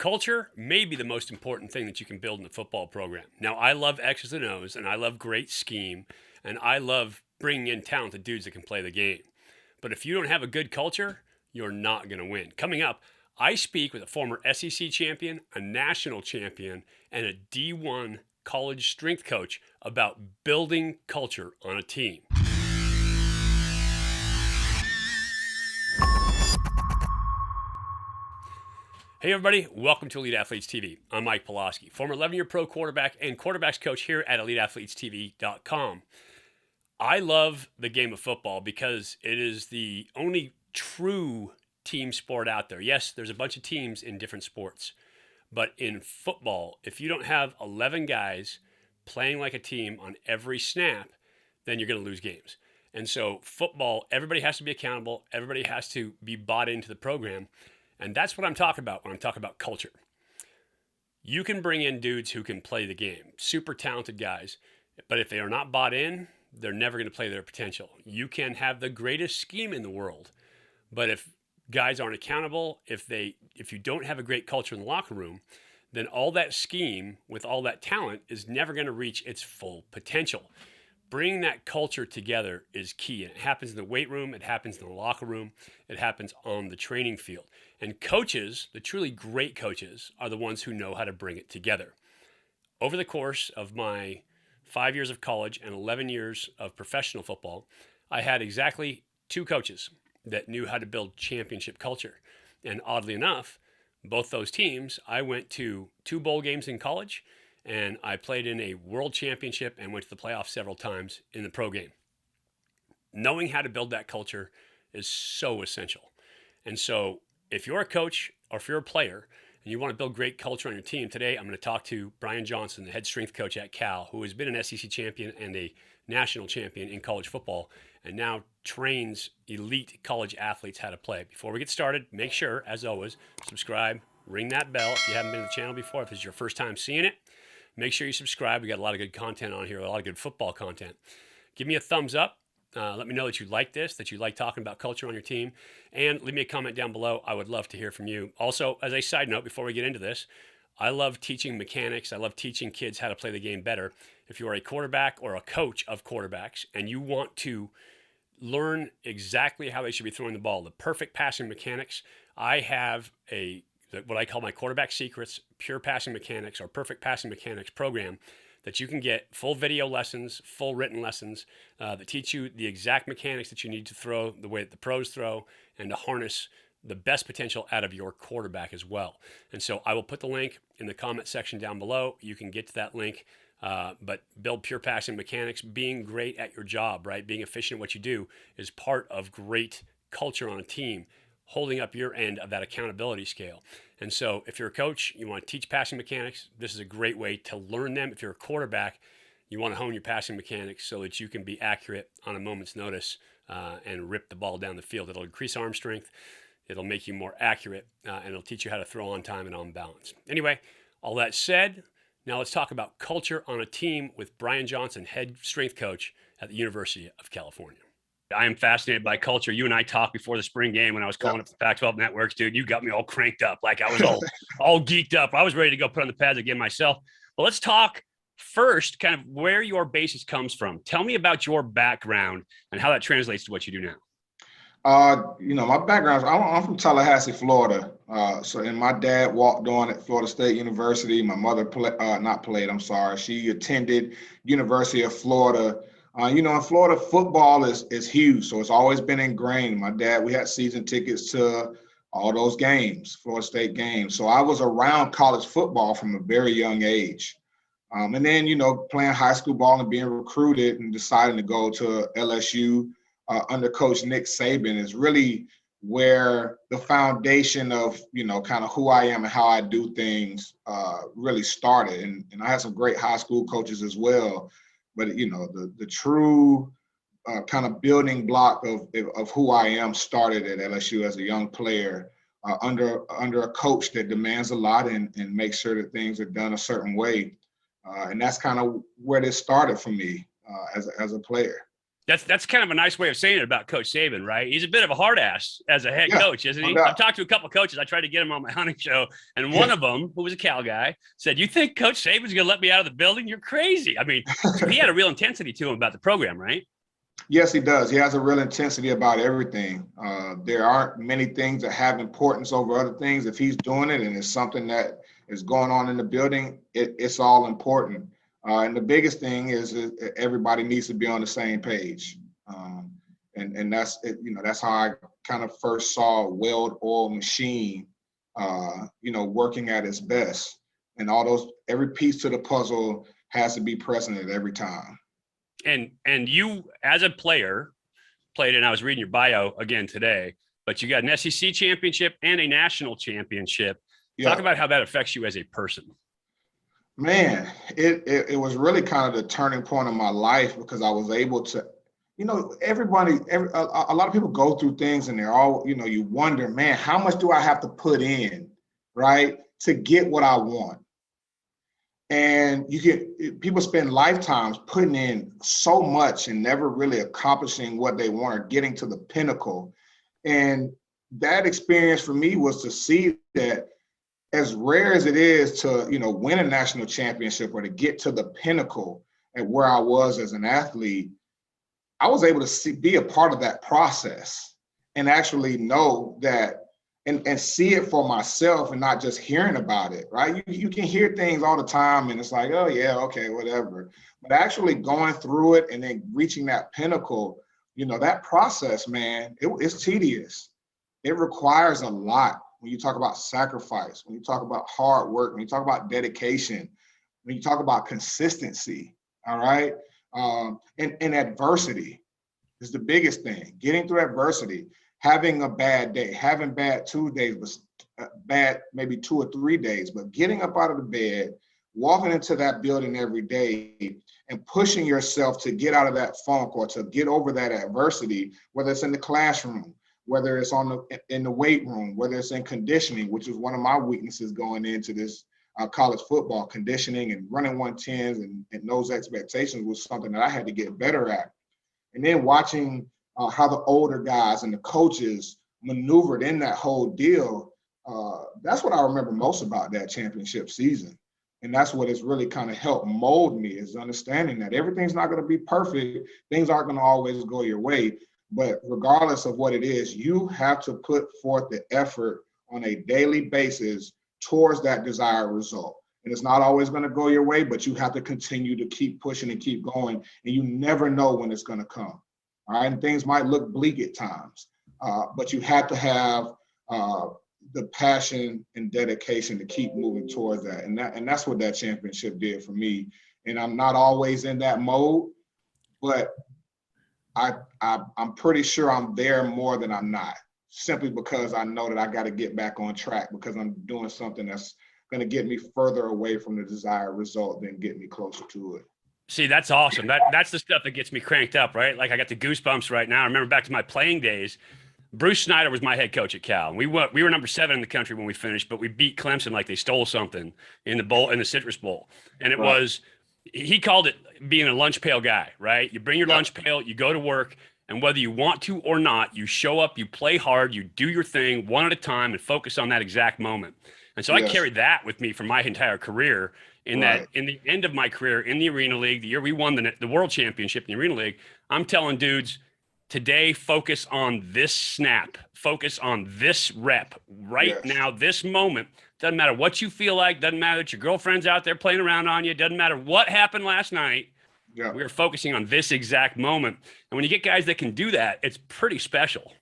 Culture may be the most important thing that you can build in a football program. Now, I love X's and O's, and I love great scheme, and I love bringing in talented dudes that can play the game. But if you don't have a good culture, you're not going to win. Coming up, I speak with a former SEC champion, a national champion, and a D1 college strength coach about building culture on a team. Hey everybody, welcome to Elite Athletes TV. I'm Mike Pulaski, former 11-year pro quarterback and quarterbacks coach here at EliteAthletesTV.com. I love the game of football because it is the only true team sport out there. Yes, there's a bunch of teams in different sports, but in football, if you don't have 11 guys playing like a team on every snap, then you're going to lose games. And so football, everybody has to be accountable. Everybody has to be bought into the program. And that's what I'm talking about when I'm talking about culture. You can bring in dudes who can play the game, super talented guys, but if they are not bought in, they're never going to play their potential. You can have the greatest scheme in the world, but if guys aren't accountable, if you don't have a great culture in the locker room, then all that scheme with all that talent is never going to reach its full potential. Bringing that culture together is key. And it happens in the weight room, it happens in the locker room, it happens on the training field. And coaches, the truly great coaches, are the ones who know how to bring it together. Over the course of my 5 years of college and 11 years of professional football, I had exactly 2 coaches that knew how to build championship culture. And oddly enough, both those teams, I went to 2 bowl games in college, and I played in a world championship and went to the playoffs several times in the pro game. Knowing how to build that culture is so essential. And so if you're a coach or if you're a player and you want to build great culture on your team, today I'm going to talk to Brian Johnson, the head strength coach at Cal, who has been an SEC champion and a national champion in college football and now trains elite college athletes how to play. Before we get started, make sure, as always, subscribe, ring that bell if you haven't been to the channel before, if this is your first time seeing it. Make sure you subscribe. We got a lot of good content on here, a lot of good football content. Give me a thumbs up. Let me know that you like this, that you like talking about culture on your team, and leave me a comment down below. I would love to hear from you. Also, as a side note, before we get into this, I love teaching mechanics. I love teaching kids how to play the game better. If you are a quarterback or a coach of quarterbacks and you want to learn exactly how they should be throwing the ball, the perfect passing mechanics, I have what I call my quarterback secrets, pure passing mechanics or perfect passing mechanics program that you can get full video lessons, full written lessons that teach you the exact mechanics that you need to throw the way that the pros throw and to harness the best potential out of your quarterback as well. And so I will put the link in the comment section down below. You can get to that link, but build pure passing mechanics, being great at your job, right? Being efficient at what you do is part of great culture on a team, holding up your end of that accountability scale. And so if you're a coach, you want to teach passing mechanics, this is a great way to learn them. If you're a quarterback, you want to hone your passing mechanics so that you can be accurate on a moment's notice and rip the ball down the field. It'll increase arm strength, it'll make you more accurate, and it'll teach you how to throw on time and on balance. Anyway, all that said, now let's talk about culture on a team with Brian Johnson, head strength coach at the University of California. I am fascinated by culture. You and I talked before the spring game when I was calling up the Pac-12 networks, dude. You got me all cranked up. Like I was all geeked up. I was ready to go put on the pads again myself. But let's talk first kind of where your basis comes from. Tell me about your background and how that translates to what you do now. My background, I'm from Tallahassee, Florida. And my dad walked on at Florida State University. My mother she attended University of Florida. In Florida, football is huge, so it's always been ingrained. We had season tickets to all those games, Florida State games. So I was around college football from a very young age. And then, playing high school ball and being recruited and deciding to go to LSU under Coach Nick Saban is really where the foundation of, kind of who I am and how I do things really started. And I had some great high school coaches as well. But, the true kind of building block of who I am started at LSU as a young player under a coach that demands a lot and makes sure that things are done a certain way. And that's kind of where this started for me as a player. That's kind of a nice way of saying it about Coach Saban, right? He's a bit of a hard ass as a head coach, isn't he? I've talked to a couple of coaches. I tried to get him on my hunting show, and one of them, who was a Cal guy, said, "You think Coach Saban's going to let me out of the building? You're crazy." I mean, so he had a real intensity to him about the program, right? Yes, he does. He has a real intensity about everything. There aren't many things that have importance over other things. If he's doing it and it's something that is going on in the building, it's all important. And the biggest thing is everybody needs to be on the same page. And that's it, that's how I kind of first saw a well-oiled machine, working at its best. And every piece to the puzzle has to be present at every time. And you, as a player, played, and I was reading your bio again today, but you got an SEC championship and a national championship. Yeah. Talk about how that affects you as a person. Man, it was really kind of the turning point of my life, because I was able to, a lot of people go through things and they're all, you wonder, man, how much do I have to put in, right, to get what I want? And people spend lifetimes putting in so much and never really accomplishing what they want or getting to the pinnacle. And that experience for me was to see that, as rare as it is to, win a national championship or to get to the pinnacle at where I was as an athlete, I was able to be a part of that process and actually know that and see it for myself and not just hearing about it, right? You can hear things all the time and it's like, oh yeah, okay, whatever. But actually going through it and then reaching that pinnacle, that process, man, it's tedious. It requires a lot. When you talk about sacrifice, when you talk about hard work, when you talk about dedication, when you talk about consistency, all right? And adversity is the biggest thing. Getting through adversity, having a bad day, having bad 2 days, bad maybe 2 or 3 days, but getting up out of the bed, walking into that building every day and pushing yourself to get out of that funk or to get over that adversity, whether it's in the classroom, whether it's in the weight room, whether it's in conditioning, which is one of my weaknesses going into this college football. Conditioning and running 110s and those expectations was something that I had to get better at. And then watching how the older guys and the coaches maneuvered in that whole deal, that's what I remember most about that championship season. And that's what has really kind of helped mold me, is understanding that everything's not going to be perfect. Things aren't going to always go your way. But regardless of what it is, you have to put forth the effort on a daily basis towards that desired result. And it's not always going to go your way, but you have to continue to keep pushing and keep going. And you never know when it's going to come. All right. And things might look bleak at times, but you have to have the passion and dedication to keep moving towards that. And that's what that championship did for me. And I'm not always in that mode, but I'm pretty sure I'm there more than I'm not, simply because I know that I got to get back on track, because I'm doing something that's going to get me further away from the desired result than get me closer to it. See, that's awesome. That's the stuff that gets me cranked up, right? Like I got the goosebumps right now. I remember back to my playing days. Bruce Snyder was my head coach at Cal. We were number 7 in the country when we finished, but we beat Clemson like they stole something in the Citrus Bowl. And it was, he called it being a lunch pail guy, right? You bring your lunch pail, you go to work, and whether you want to or not, you show up, you play hard, you do your thing one at a time and focus on that exact moment. And so I carried that with me for my entire career, that in the end of my career in the Arena League, the year we won the world championship in the Arena League, I'm telling dudes, today, focus on this snap, focus on this rep right now, this moment. Doesn't matter what you feel like, doesn't matter that your girlfriend's out there playing around on you, doesn't matter what happened last night. We're focusing on this exact moment. And when you get guys that can do that, it's pretty special.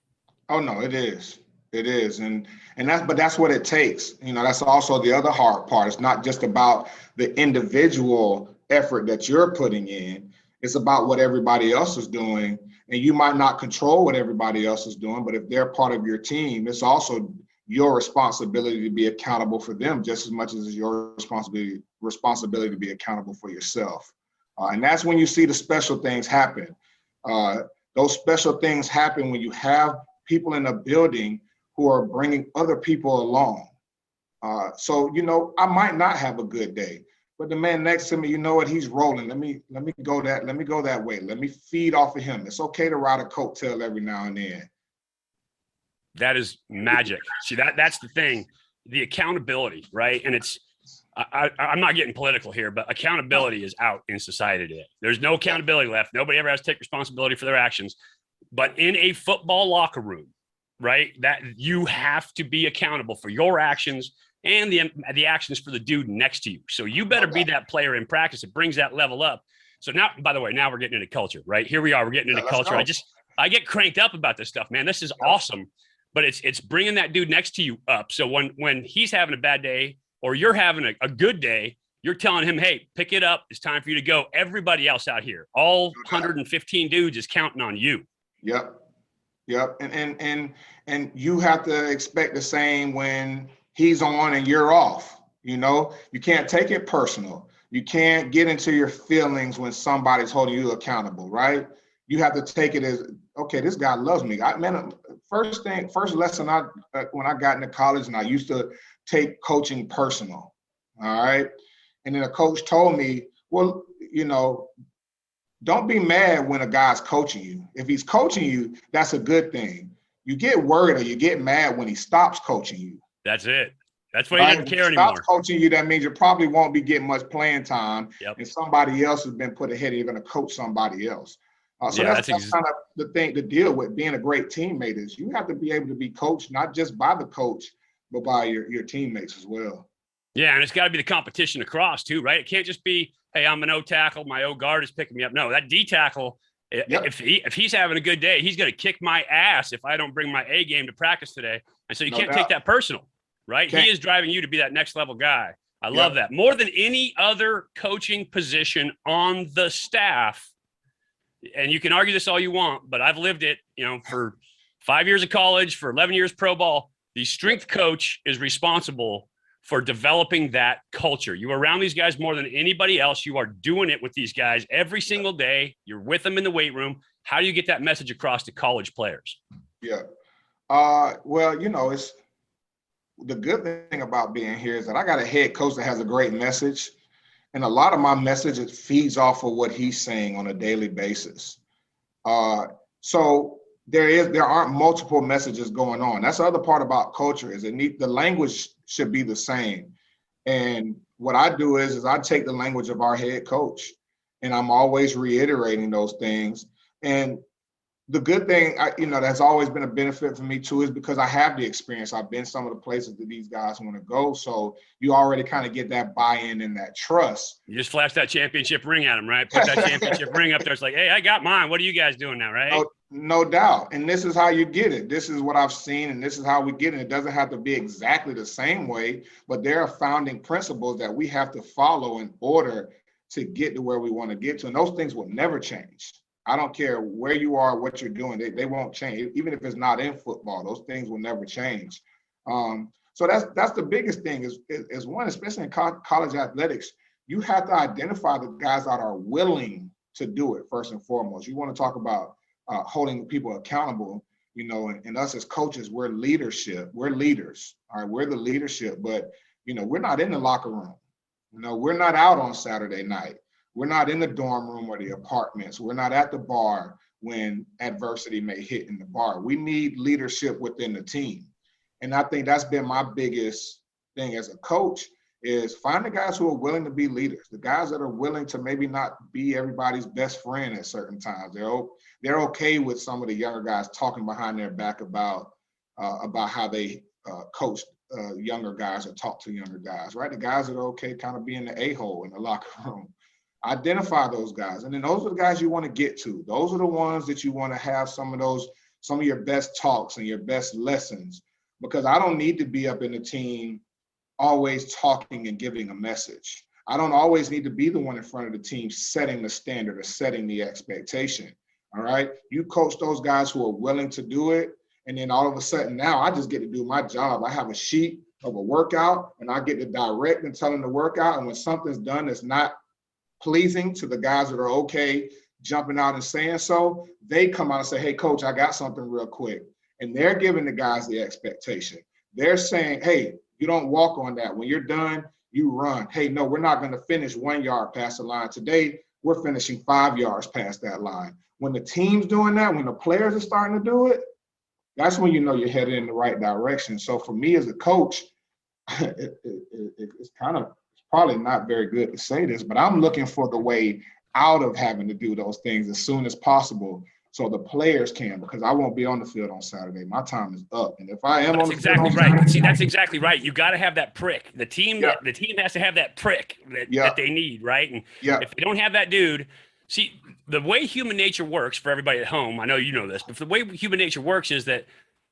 Oh no, it is. It is. And that's what it takes. That's also the other hard part. It's not just about the individual effort that you're putting in. It's about what everybody else is doing. And you might not control what everybody else is doing, but if they're part of your team, it's also your responsibility to be accountable for them just as much as it's your responsibility to be accountable for yourself. And that's when you see the special things happen. Those special things happen when you have people in a building who are bringing other people along. So, I might not have a good day, But the man next to me, you know what? He's rolling. Let me go that. Let me go that way. Let me feed off of him. It's okay to ride a coattail every now and then. That is magic. See, that's the thing, the accountability, right? And it's, I'm not getting political here, but accountability is out in society today. There's no accountability left. Nobody ever has to take responsibility for their actions. But in a football locker room, right, that you have to be accountable for your actions and the actions for the dude next to you. So you better be that player in practice. It brings that level up. So now, by the way, now we're getting into culture, right? Here we are. We're getting into culture. I get cranked up about this stuff, man. This is awesome. But it's bringing that dude next to you up. So when he's having a bad day or you're having a good day, you're telling him, hey, pick it up. It's time for you to go. Everybody else out here, all 115 dudes is counting on you. Yep. And you have to expect the same when he's on and you're off. You know, you can't take it personal. You can't get into your feelings when somebody's holding you accountable, right? You have to take it as, okay, this guy loves me. First lesson when I got into college, and I used to take coaching personal, all right? And then a coach told me, well, you know, don't be mad when a guy's coaching you. If he's coaching you, that's a good thing. You get worried or you get mad when he stops coaching you. That's it. That's why he doesn't care anymore. Stops coaching you, that means you probably won't be getting much playing time, and somebody else has been put ahead, and you're going to coach somebody else. That's kind of the thing to deal with. Being a great teammate is you have to be able to be coached, not just by the coach, but by your teammates as well. Yeah, and it's got to be the competition across too, right? It can't just be, hey, I'm an O tackle, my O guard is picking me up. No, that D tackle, if he's having a good day, he's going to kick my ass if I don't bring my A game to practice today. And so you can't take that personal, right? He is driving you to be that next level guy. I love that. More than any other coaching position on the staff. And you can argue this all you want, but I've lived it, you know, for 5 years of college, for 11 years pro ball. The strength coach is responsible for developing that culture. You are around these guys more than anybody else. You are doing it with these guys every single day. You're with them in the weight room. How do you get that message across to college players? Yeah. Well, you know, it's the good thing about being here is that I got a head coach that has a great message. And a lot of my message, it feeds off of what he's saying on a daily basis. So there aren't multiple messages going on. That's the other part about culture is the language should be the same. And what I do is I take the language of our head coach, and I'm always reiterating those things. And the good thing, that's always been a benefit for me too, is because I have the experience. I've been some of the places that these guys want to go. So you already kind of get that buy-in and that trust. You just flash that championship ring at them, right? Put that championship ring up there. It's like, hey, I got mine. What are you guys doing now, right? No doubt. And this is how you get it. This is what I've seen, and this is how we get it. It doesn't have to be exactly the same way, but there are founding principles that we have to follow in order to get to where we want to get to. And those things will never change. I don't care where you are, what you're doing, they won't change. Even if it's not in football, those things will never change. So that's the biggest thing is one, especially in college athletics, you have to identify the guys that are willing to do it first and foremost. You want to talk about holding people accountable, and us as coaches, we're leadership. We're leaders, all right? We're the leadership, but, we're not in the locker room. We're not out on Saturday night. We're not in the dorm room or the apartments. We're not at the bar when adversity may hit in the bar. We need leadership within the team. And I think that's been my biggest thing as a coach is find the guys who are willing to be leaders, the guys that are willing to maybe not be everybody's best friend at certain times. They're okay with some of the younger guys talking behind their back about how they coach younger guys or talk to younger guys, right? The guys that are okay kind of being the a-hole in the locker room. Identify those guys. And then those are the guys you want to get to. Those are the ones that you want to have some of your best talks and your best lessons, because I don't need to be up in the team always talking and giving a message. I don't always need to be the one in front of the team setting the standard or setting the expectation. All right. You coach those guys who are willing to do it. And then all of a sudden now I just get to do my job. I have a sheet of a workout and I get to direct and tell them to work out. And when something's done that's not pleasing to the guys that are okay jumping out and saying so, they come out and say, hey, coach, I got something real quick. And they're giving the guys the expectation. They're saying, hey, you don't walk on that. When you're done, you run. Hey, no, we're not going to finish 1 yard past the line. Today, we're finishing 5 yards past that line. When the team's doing that, when the players are starting to do it, that's when you know you're headed in the right direction. So for me as a coach, it's probably not very good to say this, but I'm looking for the way out of having to do those things as soon as possible so the players can, because I won't be on the field on Saturday. My time is up. And if I am That's on the field exactly on right. Saturday, See, that's exactly right. You got to have that prick. The team has to have that prick yeah, that they need, right? And yeah, if they don't have that dude, see, the way human nature works for everybody at home, I know you know this, but the way human nature works is that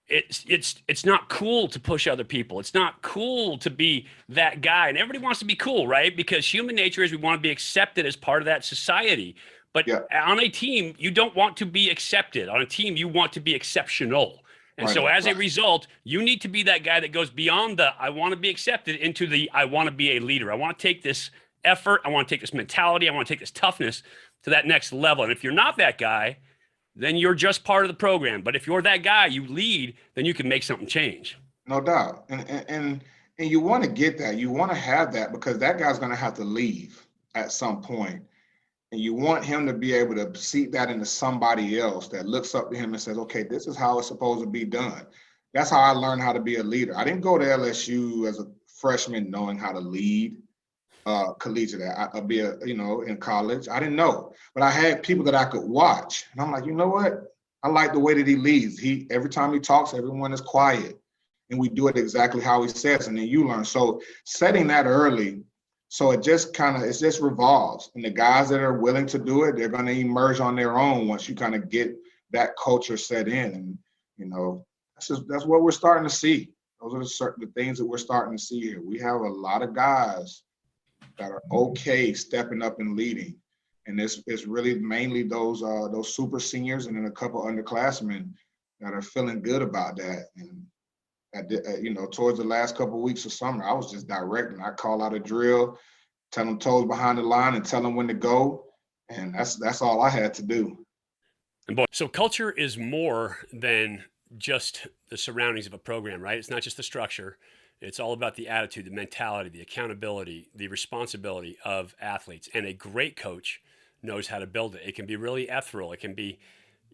it's not cool to push other people. It's not cool to be that guy. And everybody wants to be cool, right? Because human nature is we want to be accepted as part of that society. But yeah, on a team, you don't want to be accepted. On a team, you want to be exceptional. And right, so as a right. result, you need to be that guy that goes beyond the I want to be accepted into the I want to be a leader. I want to take this effort. I want to take this mentality. I want to take this toughness to that next level. And if you're not that guy, then you're just part of the program. But if you're that guy, you lead, then you can make something change. No doubt. And you want to get that. You want to have that because that guy's going to have to leave at some point. And you want him to be able to seep that into somebody else that looks up to him and says, okay, this is how it's supposed to be done. That's how I learned how to be a leader. I didn't go to LSU as a freshman knowing how to lead collegiate. In college. I didn't know, but I had people that I could watch. And I'm like, you know what? I like the way that he leads. Every time he talks, everyone is quiet. And we do it exactly how he says. And then you learn. So setting that early, so it just revolves. And the guys that are willing to do it, they're going to emerge on their own once you kind of get that culture set in. And, that's what we're starting to see. Those are the things that we're starting to see here. We have a lot of guys that are okay stepping up and leading. And it's really mainly those super seniors and then a couple underclassmen that are feeling good about that. And towards the last couple of weeks of summer, I was just directing. I call out a drill, tell them toes behind the line, and tell them when to go. And that's all I had to do. So culture is more than just the surroundings of a program, right? It's not just the structure. It's all about the attitude, the mentality, the accountability, the responsibility of athletes. And a great coach knows how to build it. It can be really ethereal. It can be,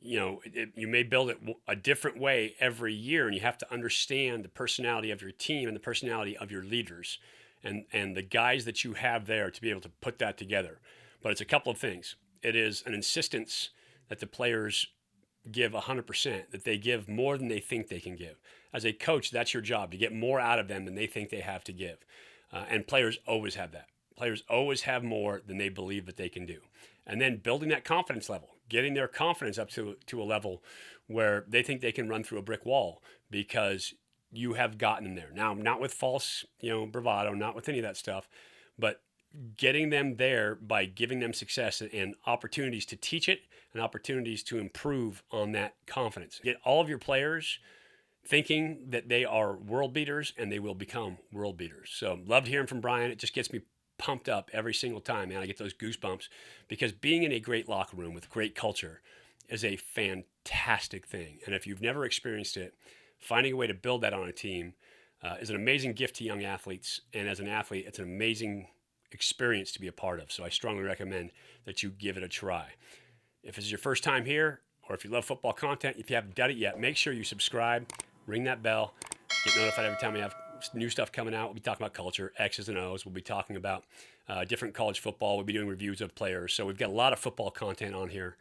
you may build it a different way every year, and you have to understand the personality of your team and the personality of your leaders and the guys that you have there to be able to put that together. But it's a couple of things. It is an insistence that the players give 100%, that they give more than they think they can give. As a coach, that's your job, to get more out of them than they think they have to give. And players always have that. Players always have more than they believe that they can do. And then building that confidence level, getting their confidence up to a level where they think they can run through a brick wall because you have gotten them there. Now, not with false, bravado, not with any of that stuff, but getting them there by giving them success and opportunities to teach it and opportunities to improve on that confidence. Get all of your players thinking that they are world beaters and they will become world beaters. So loved hearing from Brian. It just gets me pumped up every single time, man. I get those goosebumps because being in a great locker room with great culture is a fantastic thing. And if you've never experienced it, finding a way to build that on a team is an amazing gift to young athletes. And as an athlete, it's an amazing experience to be a part of. So I strongly recommend that you give it a try. If this is your first time here, or if you love football content, if you haven't done it yet, make sure you subscribe, ring that bell, get notified every time we have new stuff coming out. We'll be talking about culture, X's and O's. We'll be talking about different college football. We'll be doing reviews of players. So we've got a lot of football content on here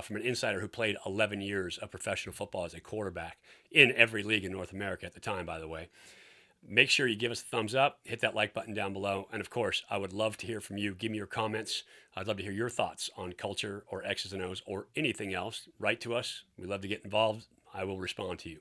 from an insider who played 11 years of professional football as a quarterback in every league in North America at the time, by the way. Make sure you give us a thumbs up, hit that like button down below. And of course, I would love to hear from you. Give me your comments. I'd love to hear your thoughts on culture or X's and O's or anything else. Write to us. We love to get involved. I will respond to you.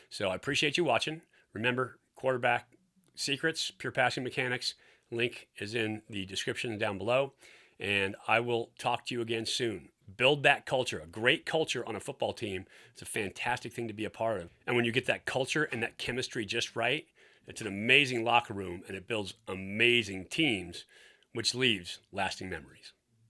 So I appreciate you watching. Remember, quarterback secrets, pure passing mechanics. Link is in the description down below. And I will talk to you again soon. Build that culture, a great culture on a football team. It's a fantastic thing to be a part of. And when you get that culture and that chemistry just right, it's an amazing locker room and it builds amazing teams, which leaves lasting memories.